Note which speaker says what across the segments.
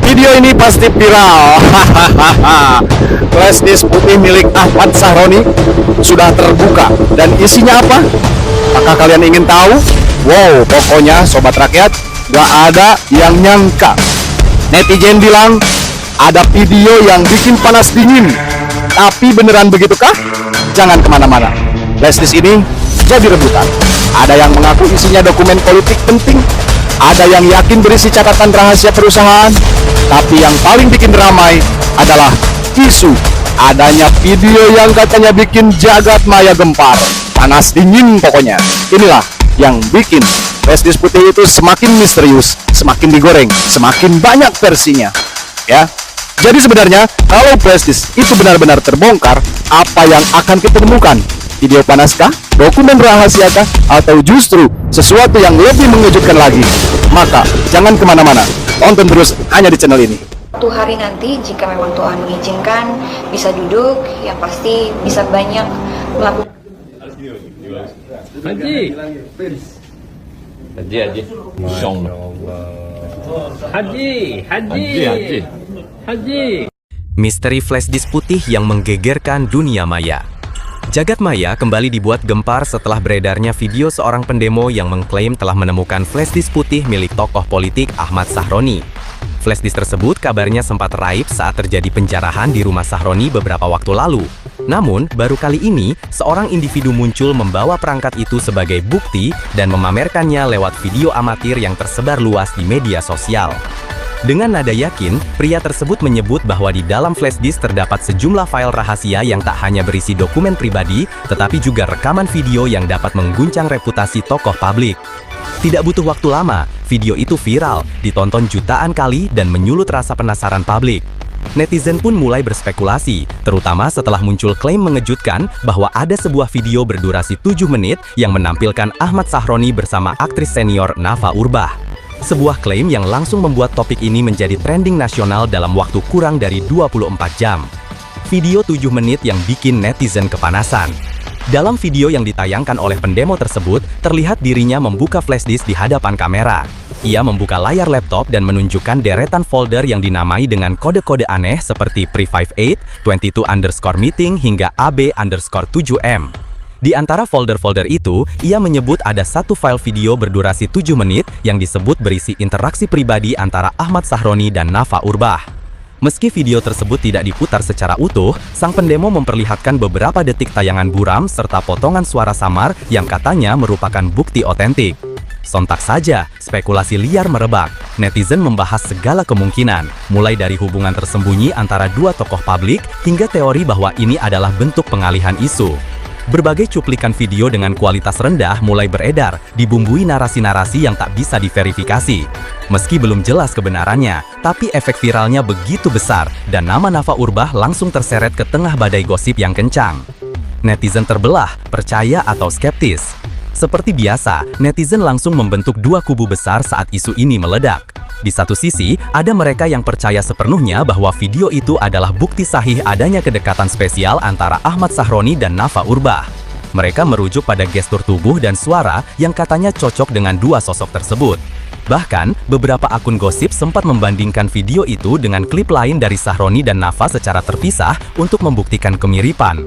Speaker 1: Video ini pasti viral. Flash disk putih milik Ahmad Sahroni sudah terbuka dan isinya apa? Apakah kalian ingin tahu? Wow, pokoknya sobat rakyat, gak ada yang nyangka. Netizen bilang ada video yang bikin panas dingin. Tapi beneran begitukah? Jangan kemana-mana. Flash disk ini jadi rebutan. Ada yang mengaku isinya dokumen politik penting, ada yang yakin berisi catatan rahasia perusahaan, tapi yang paling bikin ramai adalah isu adanya video yang katanya bikin jagat maya gempar. Panas dingin pokoknya. Inilah yang bikin flash disk putih itu semakin misterius, semakin digoreng, semakin banyak versinya. Ya. Jadi sebenarnya kalau flash disk itu benar-benar terbongkar, apa yang akan kita temukan? Video panaskah? Dokumen rahasiakah? Atau justru sesuatu yang lebih mengejutkan lagi? Maka jangan kemana-mana, tonton terus hanya di channel ini.
Speaker 2: Suatu hari nanti jika memang Tuhan mengizinkan bisa duduk, yang pasti bisa banyak melakukan
Speaker 3: Haji, Syong. Haji.
Speaker 4: Misteri flash disk putih yang menggegerkan dunia maya. Jagat maya kembali dibuat gempar setelah beredarnya video seorang pendemo yang mengklaim telah menemukan flash disk putih milik tokoh politik Ahmad Sahroni. Flash disk tersebut kabarnya sempat raib saat terjadi penjarahan di rumah Sahroni beberapa waktu lalu. Namun, baru kali ini, seorang individu muncul membawa perangkat itu sebagai bukti dan memamerkannya lewat video amatir yang tersebar luas di media sosial. Dengan nada yakin, pria tersebut menyebut bahwa di dalam flash disk terdapat sejumlah file rahasia yang tak hanya berisi dokumen pribadi, tetapi juga rekaman video yang dapat mengguncang reputasi tokoh publik. Tidak butuh waktu lama, video itu viral, ditonton jutaan kali dan menyulut rasa penasaran publik. Netizen pun mulai berspekulasi, terutama setelah muncul klaim mengejutkan bahwa ada sebuah video berdurasi 7 menit yang menampilkan Ahmad Sahroni bersama aktris senior Nafa Urbach. Sebuah klaim yang langsung membuat topik ini menjadi trending nasional dalam waktu kurang dari 24 jam. Video 7 menit yang bikin netizen kepanasan. Dalam video yang ditayangkan oleh pendemo tersebut, terlihat dirinya membuka flash disk di hadapan kamera. Ia membuka layar laptop dan menunjukkan deretan folder yang dinamai dengan kode-kode aneh seperti Pre58, 22_meeting hingga AB_7M. Di antara folder-folder itu, ia menyebut ada satu file video berdurasi 7 menit yang disebut berisi interaksi pribadi antara Ahmad Sahroni dan Nafa Urbach. Meski video tersebut tidak diputar secara utuh, sang pendemo memperlihatkan beberapa detik tayangan buram serta potongan suara samar yang katanya merupakan bukti otentik. Sontak saja, spekulasi liar merebak. Netizen membahas segala kemungkinan, mulai dari hubungan tersembunyi antara dua tokoh publik hingga teori bahwa ini adalah bentuk pengalihan isu. Berbagai cuplikan video dengan kualitas rendah mulai beredar, dibumbui narasi-narasi yang tak bisa diverifikasi. Meski belum jelas kebenarannya, tapi efek viralnya begitu besar dan nama Nafa Urbach langsung terseret ke tengah badai gosip yang kencang. Netizen terbelah, percaya atau skeptis. Seperti biasa, netizen langsung membentuk dua kubu besar saat isu ini meledak. Di satu sisi, ada mereka yang percaya sepenuhnya bahwa video itu adalah bukti sahih adanya kedekatan spesial antara Ahmad Sahroni dan Nafa Urbach. Mereka merujuk pada gestur tubuh dan suara yang katanya cocok dengan dua sosok tersebut. Bahkan, beberapa akun gosip sempat membandingkan video itu dengan klip lain dari Sahroni dan Nafa secara terpisah untuk membuktikan kemiripan.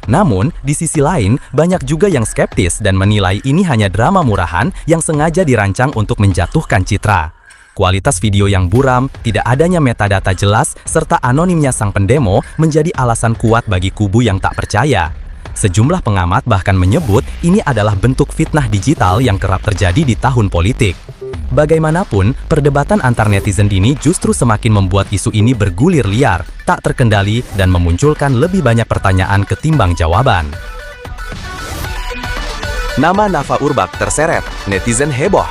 Speaker 4: Namun, di sisi lain, banyak juga yang skeptis dan menilai ini hanya drama murahan yang sengaja dirancang untuk menjatuhkan citra. Kualitas video yang buram, tidak adanya metadata jelas, serta anonimnya sang pendemo menjadi alasan kuat bagi kubu yang tak percaya. Sejumlah pengamat bahkan menyebut ini adalah bentuk fitnah digital yang kerap terjadi di tahun politik. Bagaimanapun, perdebatan antar netizen ini justru semakin membuat isu ini bergulir liar, tak terkendali, dan memunculkan lebih banyak pertanyaan ketimbang jawaban. Nama Nafa Urbach terseret, netizen heboh.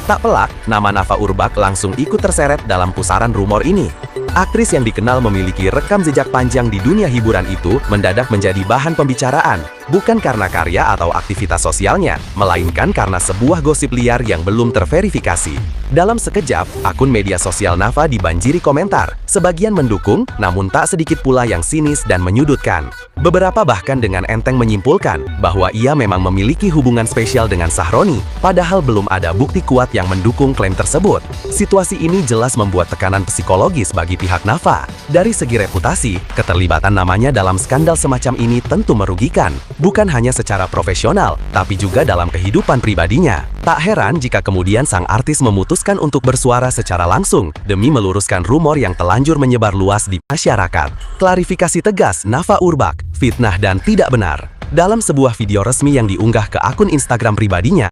Speaker 4: Tak pelak, nama Nafa Urbach langsung ikut terseret dalam pusaran rumor ini. Aktris yang dikenal memiliki rekam jejak panjang di dunia hiburan itu mendadak menjadi bahan pembicaraan. bukan karena karya atau aktivitas sosialnya, melainkan karena sebuah gosip liar yang belum terverifikasi. Dalam sekejap, akun media sosial Nafa dibanjiri komentar, sebagian mendukung, namun tak sedikit pula yang sinis dan menyudutkan. Beberapa bahkan dengan enteng menyimpulkan bahwa ia memang memiliki hubungan spesial dengan Sahroni, padahal belum ada bukti kuat yang mendukung klaim tersebut. Situasi ini jelas membuat tekanan psikologis bagi pihak Nafa. Dari segi reputasi, keterlibatan namanya dalam skandal semacam ini tentu merugikan, bukan hanya secara profesional, tapi juga dalam kehidupan pribadinya. Tak heran jika kemudian sang artis memutuskan untuk bersuara secara langsung demi meluruskan rumor yang telanjur menyebar luas di masyarakat. Klarifikasi tegas Nafa Urbach, fitnah dan tidak benar. Dalam sebuah video resmi yang diunggah ke akun Instagram pribadinya,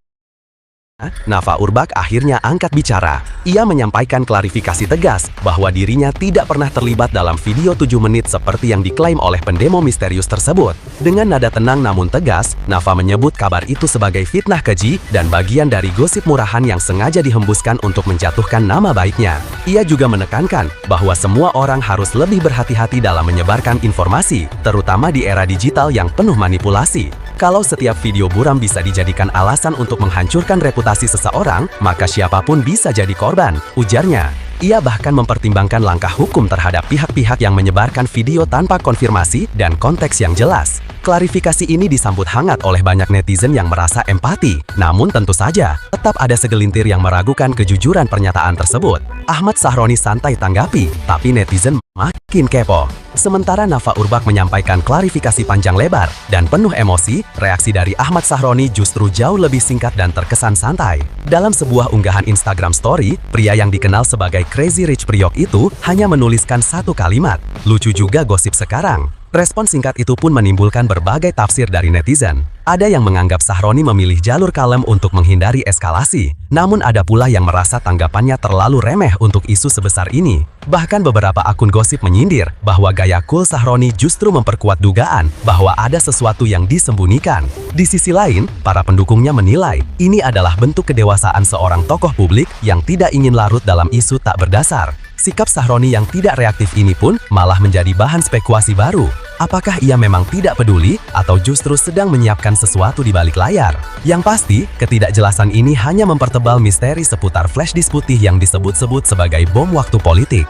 Speaker 4: Nafa Urbach akhirnya angkat bicara. Ia menyampaikan klarifikasi tegas bahwa dirinya tidak pernah terlibat dalam video 7 menit seperti yang diklaim oleh pendemo misterius tersebut. Dengan nada tenang namun tegas, Nafa menyebut kabar itu sebagai fitnah keji dan bagian dari gosip murahan yang sengaja dihembuskan untuk menjatuhkan nama baiknya. Ia juga menekankan bahwa semua orang harus lebih berhati-hati dalam menyebarkan informasi, terutama di era digital yang penuh manipulasi. Kalau setiap video buram bisa dijadikan alasan untuk menghancurkan reputasi seseorang, maka siapapun bisa jadi korban, ujarnya. Ia bahkan mempertimbangkan langkah hukum terhadap pihak-pihak yang menyebarkan video tanpa konfirmasi dan konteks yang jelas. Klarifikasi ini disambut hangat oleh banyak netizen yang merasa empati. Namun tentu saja, tetap ada segelintir yang meragukan kejujuran pernyataan tersebut. Ahmad Sahroni santai tanggapi, tapi netizen makin kepo. Sementara Nafa Urbach menyampaikan klarifikasi panjang lebar dan penuh emosi, reaksi dari Ahmad Sahroni justru jauh lebih singkat dan terkesan santai. Dalam sebuah unggahan Instagram Story, pria yang dikenal sebagai Crazy Rich Priok itu hanya menuliskan satu kalimat, "Lucu juga gosip sekarang." Respon singkat itu pun menimbulkan berbagai tafsir dari netizen. Ada yang menganggap Sahroni memilih jalur kalem untuk menghindari eskalasi, namun ada pula yang merasa tanggapannya terlalu remeh untuk isu sebesar ini. Bahkan beberapa akun gosip menyindir bahwa gaya cool Sahroni justru memperkuat dugaan bahwa ada sesuatu yang disembunyikan. Di sisi lain, para pendukungnya menilai ini adalah bentuk kedewasaan seorang tokoh publik yang tidak ingin larut dalam isu tak berdasar. Sikap Sahroni yang tidak reaktif ini pun malah menjadi bahan spekulasi baru. Apakah ia memang tidak peduli atau justru sedang menyiapkan sesuatu di balik layar? Yang pasti, ketidakjelasan ini hanya mempertebal misteri seputar flash disk putih yang disebut-sebut sebagai bom waktu politik.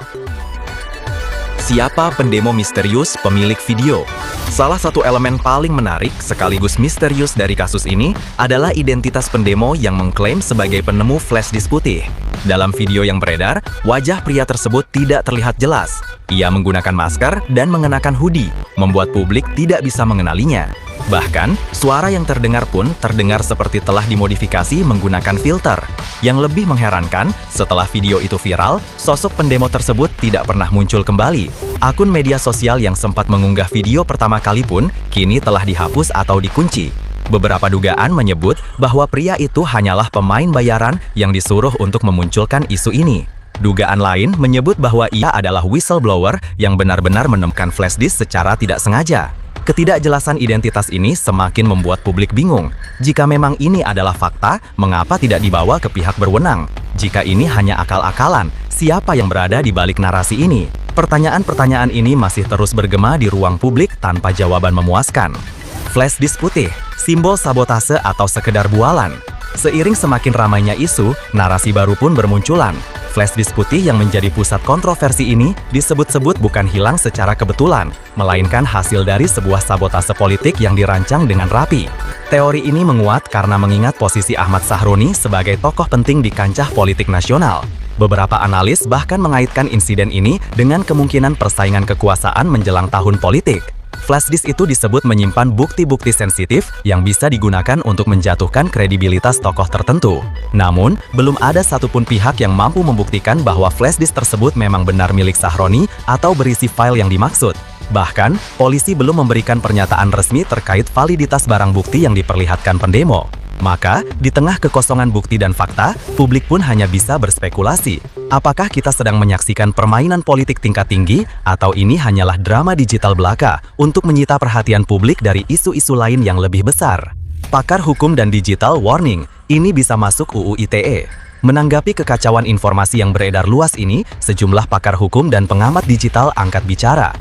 Speaker 3: Siapa pendemo misterius pemilik video? Salah satu elemen paling menarik sekaligus misterius dari kasus ini adalah identitas pendemo yang mengklaim sebagai penemu flash disk putih. Dalam video yang beredar, wajah pria tersebut tidak terlihat jelas. Ia menggunakan masker dan mengenakan hoodie, membuat publik tidak bisa mengenalinya. Bahkan, suara yang terdengar pun terdengar seperti telah dimodifikasi menggunakan filter. Yang lebih mengherankan, setelah video itu viral, sosok pendemo tersebut tidak pernah muncul kembali. Akun media sosial yang sempat mengunggah video pertama kali pun kini telah dihapus atau dikunci. Beberapa dugaan menyebut bahwa pria itu hanyalah pemain bayaran yang disuruh untuk memunculkan isu ini. Dugaan lain menyebut bahwa ia adalah whistleblower yang benar-benar menemukan flash disk secara tidak sengaja. Ketidakjelasan identitas ini semakin membuat publik bingung. Jika memang ini adalah fakta, mengapa tidak dibawa ke pihak berwenang? Jika ini hanya akal-akalan, siapa yang berada di balik narasi ini? Pertanyaan-pertanyaan ini masih terus bergema di ruang publik tanpa jawaban memuaskan. Flash disk putih, simbol sabotase atau sekedar bualan? Seiring semakin ramainya isu, narasi baru pun bermunculan. Flash disk putih yang menjadi pusat kontroversi ini disebut-sebut bukan hilang secara kebetulan, melainkan hasil dari sebuah sabotase politik yang dirancang dengan rapi. Teori ini menguat karena mengingat posisi Ahmad Sahroni sebagai tokoh penting di kancah politik nasional. Beberapa analis bahkan mengaitkan insiden ini dengan kemungkinan persaingan kekuasaan menjelang tahun politik. Flash disk itu disebut menyimpan bukti-bukti sensitif yang bisa digunakan untuk menjatuhkan kredibilitas tokoh tertentu. Namun, belum ada satupun pihak yang mampu membuktikan bahwa flash disk tersebut memang benar milik Sahroni atau berisi file yang dimaksud. Bahkan, polisi belum memberikan pernyataan resmi terkait validitas barang bukti yang diperlihatkan pendemo. Maka, di tengah kekosongan bukti dan fakta, publik pun hanya bisa berspekulasi. Apakah kita sedang menyaksikan permainan politik tingkat tinggi, atau ini hanyalah drama digital belaka untuk menyita perhatian publik dari isu-isu lain yang lebih besar? Pakar hukum dan digital warning, ini bisa masuk UU ITE. Menanggapi kekacauan informasi yang beredar luas ini, sejumlah pakar hukum dan pengamat digital angkat bicara.